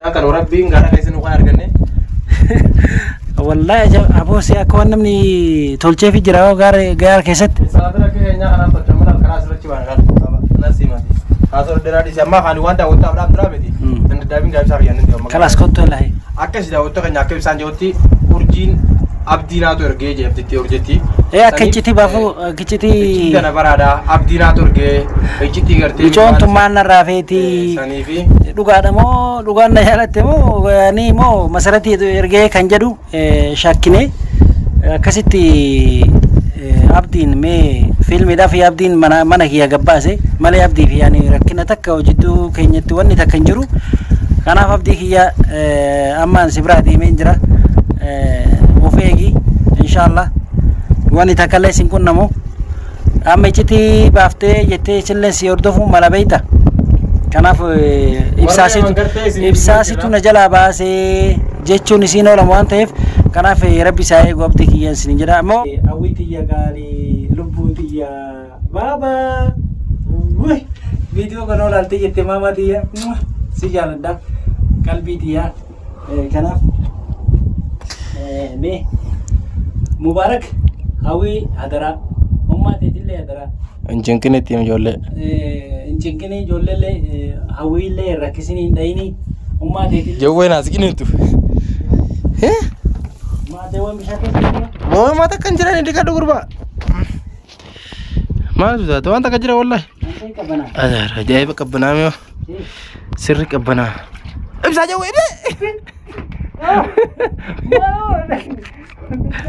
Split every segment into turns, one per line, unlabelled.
أكل وربي إن قارك يسنو غير جنة
والله أبو سيا كون مني تولشة في جراو غار كيست
سلطة كي هنيا أنا بتجمع الكراس رتشي وانا ناسي ما دي كاسور درادي سما خاني وانتا وانتا بلام درامتي تند دابين قاعد ساري يعني اليوم
خلاص كنت ولا هي
أكش دا وانتا كنيا كيف سانجوتي أورجين أبدينا تورجي جبتي أورجتي
يا كنتي بافو كنتي
كنا برادا أبدينا تورجي كنتي كرتي
بيجون تمانا رافيتي
سنيفي
دوغان نجالته مو يعني مو مسألتي إرجع كنجدو شاكينه كسيتي أبدين مي فيلم ده في أبدين mana هي جباسة ماله أبدي في يعني ركنا تكا وجدو كينيا تواني تكنجرو كنا أبدي هي أمان سبراتي منجرا وفيجي إن شاء الله واني تكلم سينكون نمو أما يجتي بافتة يجتي شلنا سيوردفو مالا بيتا كنا في إبساسي تو نجلا باسه جتشو نسينو لموان تيف كنا في ربي ساي غوبتي كيان سنجرا مو أويتي يا غالي لبوتي يا بابا وي فيديو كانوا لالتي جت ماما تيا سيجال دا قلبي تيا كنا مي مبارك هاوي هدرا أمة تدلي هدرا
إنجنكني تيم جولة
إنجنكني جولة له هاوي له ركسيني دايني أمة تدلي
جوه ناسكين انتو
ما dewan bisa tu.
Mau mata kanjira ni dekat kurba. Mana sudah tu anta kanjira wallah. Ada ajaib kabbana me. Sirri kabbana. Bisa jauh ini.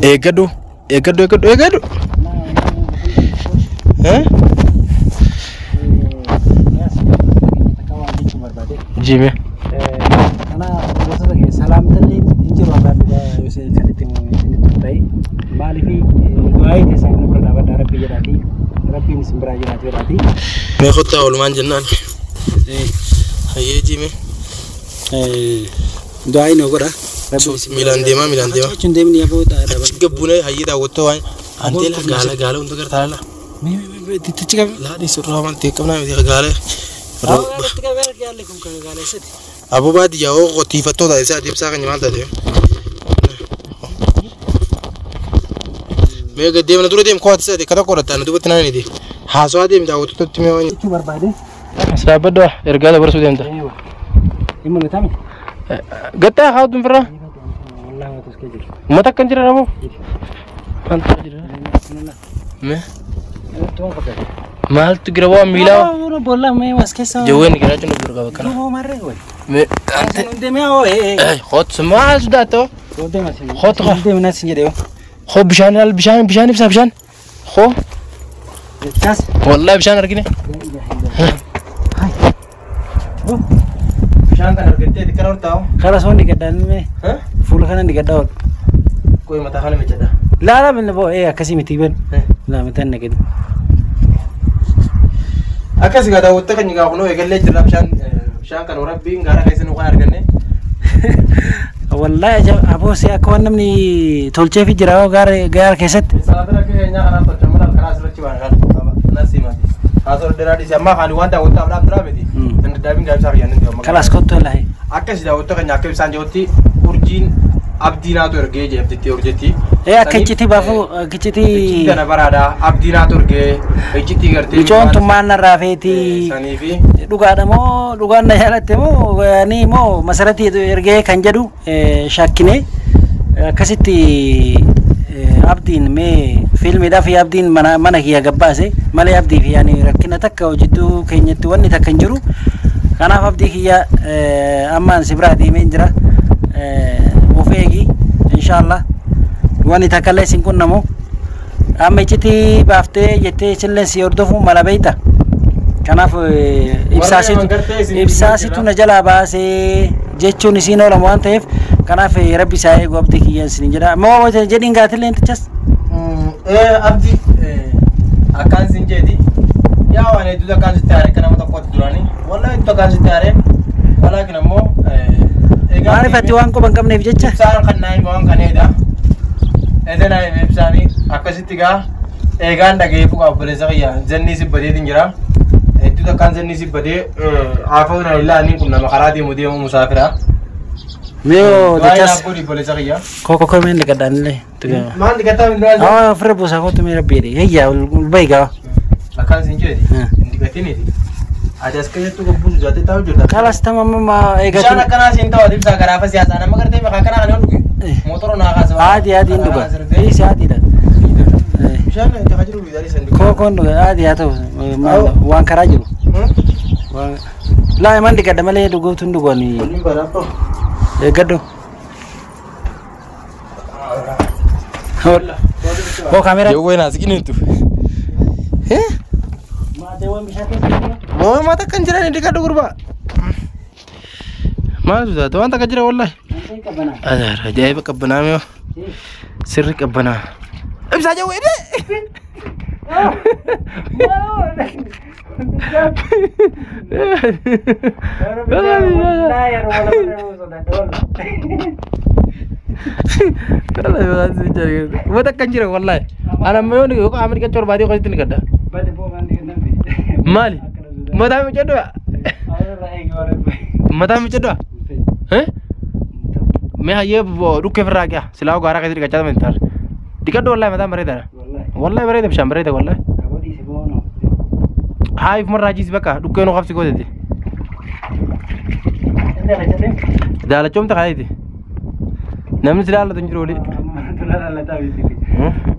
Egadu. Jimmy.
Karena biasa lagi salam tadi injil abad saya cari temu ini tuntai malifi doa itu saya nak berdapat darah pijarati Rabbi nisbara jirati.
Me khutta ulman jannan. Haye Jimmy.
Doa ini ogora.
Milan dema.
Cundem ni apa udah ada.
Gabune haye dah woto wan. Antela gala untuk kerta la.
Me tiga.
La di surah man tekam na me gala.
Tiga ber kya lekum gala seti.
Abu Badi jauh kotif atau dah saya tiap sahaja nyaman tadi. Mereka dia mana tu dia kuat saya di kata korat tanah tu betul ni dia. Haswa dia minta waktu tu cuma ni.
Itu berbeda.
Siapa doa? Ergada baru sudah entah.
Ini mana kami?
Gata kau tu pernah?
Allah tu sekejap.
Mata kanjira kamu? Mantap kanjira. Me?
Tuan apa?
Mal tu kira wah mila.
Bola me maske so.
Jauh ni kira cuma berkau kan.
Mau marah gue.
Me.
Ante me awo
hot semua sudah tu.
Ode masih.
Hot hot.
Ode mana sih jadi?
خو بشان bisa بشان خو
كاس
والله بشان اركني
هاي
بشان كان اركنتي ذكر تاو
خلاص هون دقدان مي
ها
فول خلنا دقدان
كوي متى خلنا مجدا
لا من بو كسي متيبن لا متن كده
اكاسي غدا وتكن يغا خنو يغلي جرا بشان كان ربي غارا كيسن غير جنة
والله أبو سيا كون مني تولشة في جراو غار كيست
سلطة كي هنيا أنا بتجمع الكراس رتشي وانا ناسي ما دي كاسور درادي سما خاني وانتا وانتا بلام درامتي تند دابين قاعد ساري يعني اليوم
خلاص كنت ولا هي
أكش دا وتكن يا كيف سانجوتي أورجين أبدينا تورجي جبتي أورجتي
يا كنتي بافو كنتي
كنا برادا أبدينا تورجي كنتي كرتي
بيجون تمانا رافيتي
سنيفي
دوغان نجالته مو يعني مو مسألتي إرجع كنجدو شاكينه كسيتي أبدين مي فيلم ده في أبدين mana هي جباسة ماله أبدي في يعني ركنا تكا وجدو كينيا تواني تكنجرو كنا أبدي هي أمان سبراتي منجرا وفيجي إن شاء الله واني تكلم سينكون نمو أما يجتي بافتة يجتي شلنا سيوردفو مالا بيتا كنا في إبساسي تو نجلا باسه جتشو نسينو لموان تيف كنا في ربي ساي غوبتي كيان سنجرا مو جدين قاتل انت جس
أبدي أكان سنجدي يا وانا دودا كان ستاره كنا متقوت دراني والله انت كان ستاره ولكن مو
معرفة وانكو بنكم نفجتش
سار خناي موان كنيدا إذا ناي مبساني أكاسيتيكا إيجان دقيقة فوق أبرزاقيا جنني سبدي دينجرا دودا كان جنني سبدي عفوا إلا أني كنا مخاراتي مديم مسافرة
Meo
Dachas. Boleh cakap ya.
Koko komen dekat dan le.
Mana dikata minum aja.
Ah, free bosa kau tu mera beri. Ya, baik kau.
Akan sinjadi. Dikati ni. Ada sekali tu kau pun jadi tahu juga.
Kalas tama mama egat.
Sana kana sinta wadib sagara apa siasa nama kerja maka kana kana unduki. Motor nak kasih.
Adi induga. Si adi dah.
Sana itu hajar dari sendiri.
Koko induga adi atau wan karaju. Wan. Lah emang dekat dah malah duga tu induga ni.
Ini berapa?
Gado. Oh kamera.
Yo gue nasi gini tuh. Mau mata kanjira ni dekat dugur pak. Mana sudah tuan tak kanjira wallah. Ada raja ibu kabana meo. Sirri kabana. Bisa aja gue deh. Mata kanjira wallah. Anak meo ni kau Amerika cor badi kau itu ni kada. Mali. Mata macam tu. Mata macam tu. मैं ये वो रुके फिर आ गया सिलाओ गारा कैसे दिखा चाहता मैं तार टिकट वाला है मैं मरे था वाला मरे थे शाम मरे थे वाला हाँ इफ मर राजी से बका रुके नो कब से को देती दाल चोम तक आई थी नमन सिला ला तुम जोड़ी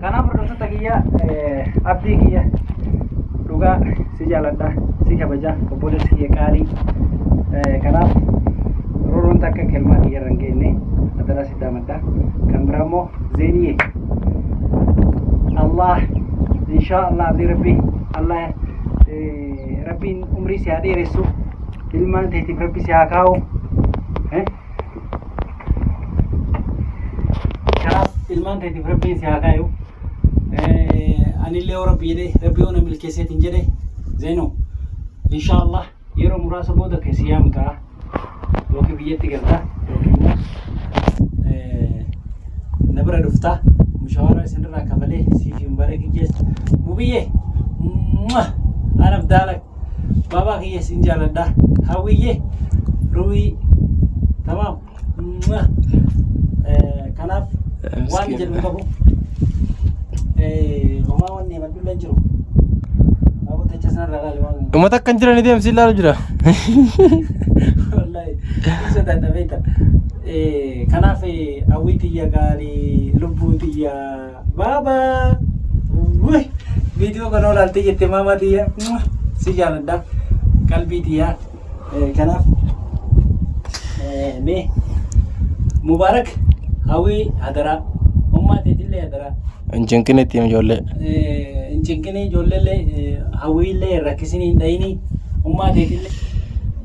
karena produser tagiya abdi kiya duga si jalanda si kabaja kemudian si kali karena rorun tak kelma kiya rangene adalah sidda mata kamramo zeniye Allah insyaallah abdi rabbi Allah rabbi umri si ade resu ilman teh rabbi si akau ilman teh rabbi si akau anile rabbi de rabbi ona milkese tinjede zeno insyaallah yero murasa boda ke siyam ka loki biyeti galta nabra dufta mushawara sendra kafale sifi mubarak jes mubiye ana bdalak baba kiye sinjalada hawiye ruwi tamam kanaf wani jadu kabu mama wani madula jiro abu tachasna ragal wang
mata kanjira ni dem sila jira
wallahi sudah dah beta kanaf awiti ya kali lubuti ya baba wih video kan orang nanti jette mama dia si jalan dah kalbi dia kanaf me mubarak hawi hadara umma tetile hadara
Anjingkini tim jolle.
Anjingkini jolle le hawi le rakisini daini umma tetile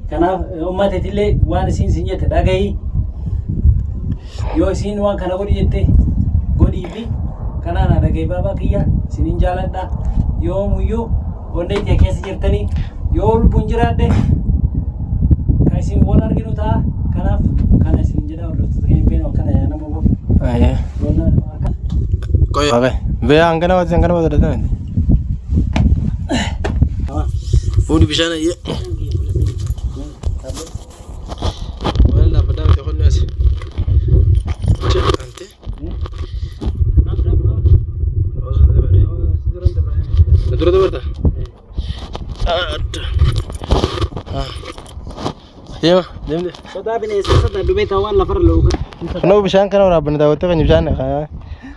kana umma tetile wan sin sinjete dagai yo sin wan kana godi jette godi bi kana na dagai baba kiya sinin jalan dah yo muyo onde te kesi jirtani yo bunjirade kaisin wonar ginu ta kana kana sinin jeda ordo tege beno kana ya namo
Ayah. Kau apa? Bea angkana wat ada ni. Udah bisa na ya. Mana pada kita kau nasi. Cek nanti. Oh sudah berani. Sudah berani. Ada. Dia, dia.
Sudah bini sudah dua tahun lah perlu.
Kenapa bisa angkana orang benda tahu tu kan bisa nak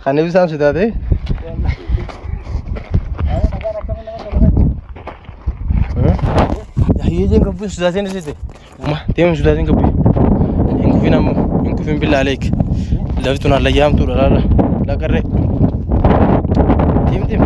kan bisa sudah deh. Iya je kau sudah sini situ. Mah, dia sudah sini kau. Ingku fin billah alaik. Laftuna al-ayyam tu la karre. Tim.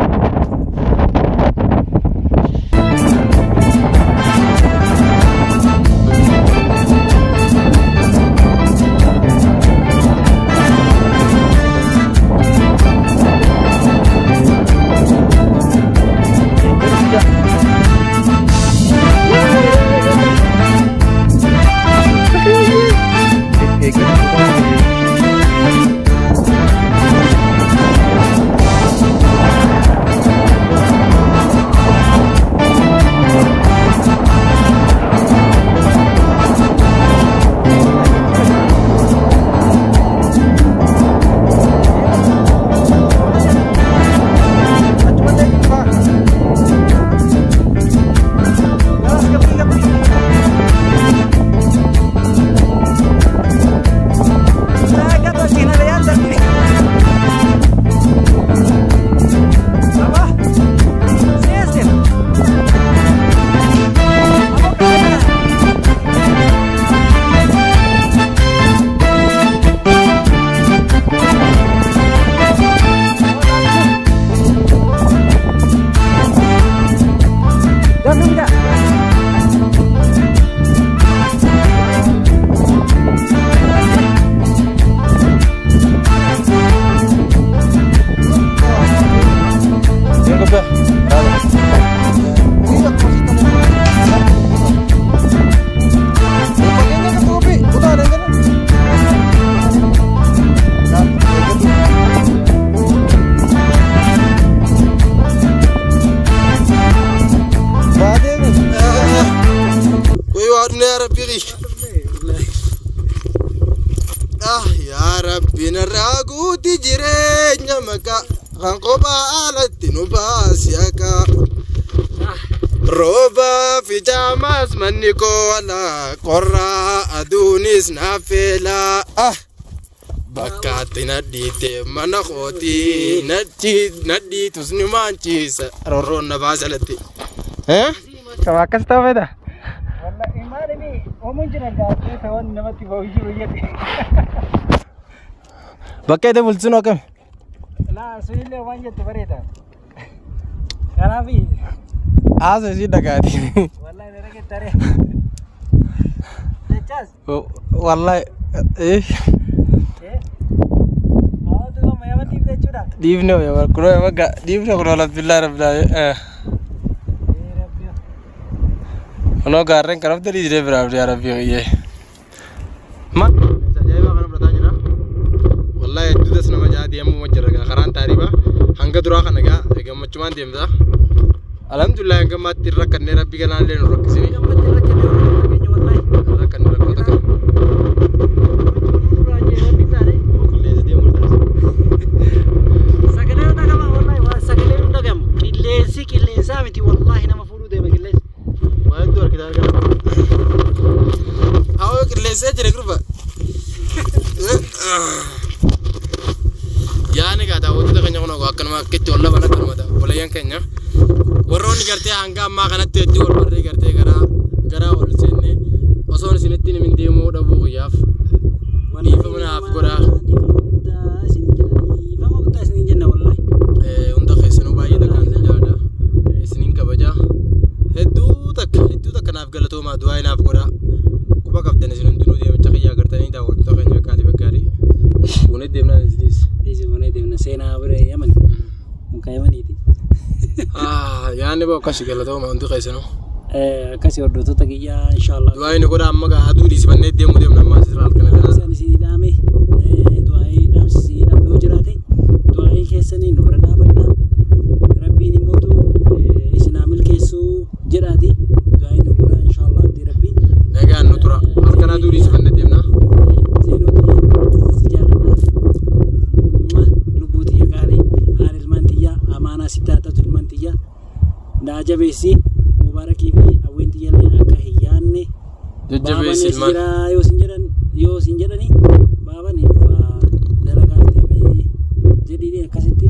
yaa rabbi narraa guuti jireenya maqaa kan kophaa alatti nu baasi akka rooba fi jaamas manni koola qorraa aduunis naafeela bakkaatti nadhiite mana kooti nadhiitus ni maanchiisa rorroon na baasalatti sama akkas ta'u fedha
wallahi maalimi oomuun jira gaafii ta'an namatti boo'ii biyyatti
bakka itti bulchinu akkam
laa suillee waan jettu bareeda kanaafi
haasa isii dhagaati
wallahi na rakkatare jechas
wallahi Divne ya kuno ya maga divne kuno alhamdulillah rabbil alamin ono garren karab tadi dire berab ya rabbi ye ma sajai ba kana berata jira wallahi dudas nama jadi amu majraga kharan tariba hanga dura kana ga gammachuman demda alhamdulillah gammatir rakkanne rabbi kana len rakkisini gammatir rakkanne wallahi rakkanne rakkota
سامتي والله انا مفروض يا مجلس
ما يقدر كده او كليس اجري قربه يعني قاعد اقول لك انه انا كان ما كنت والله انا كلمه ولا ينكنيا وروني قرتي هانغا ما كانت تدي ولا بري قرتي غرا ولا سنه وصون سنتين من ديمو دبو غياف وني فمنا افكرا
فما كنت سنين جنة والله
انت خيسنو باي دكان جادا سنين كبجا هدو تك ناف غلطو ما دواي ناف غورا كوبا كابتن سنن دنو دي متخيا غرتني تا وقت تخنيا كالي بكاري وني ديمنا ديس
وني ديمنا سينا بري يمن مكايمني دي
يعني بقى كاشي غلطو ما انت خيسنو
كاسي ودوتو تكيا ان شاء الله
دواي نغورا اما هادو دي سبني ديمنا ما سرال كنا
ساني سي دامي دواي دام سي دام نو جراتي دواي كيسني نو بردا بردا ربي نموتو اسنامل كيسو جراتي دواي نغورا ان شاء الله دي ربي
نغا نوترا كنا دوري سبني ديمنا
زينوتي سجالنا لبوتي يا غاري هار المنتيا امانه ستاتا المنتيا ناجبيسي مباركي في اوينتي يلي اكهياني
ججبيسي المان
يو سنجراني بابا ني دلغافتي مي جدي دي كاسيتي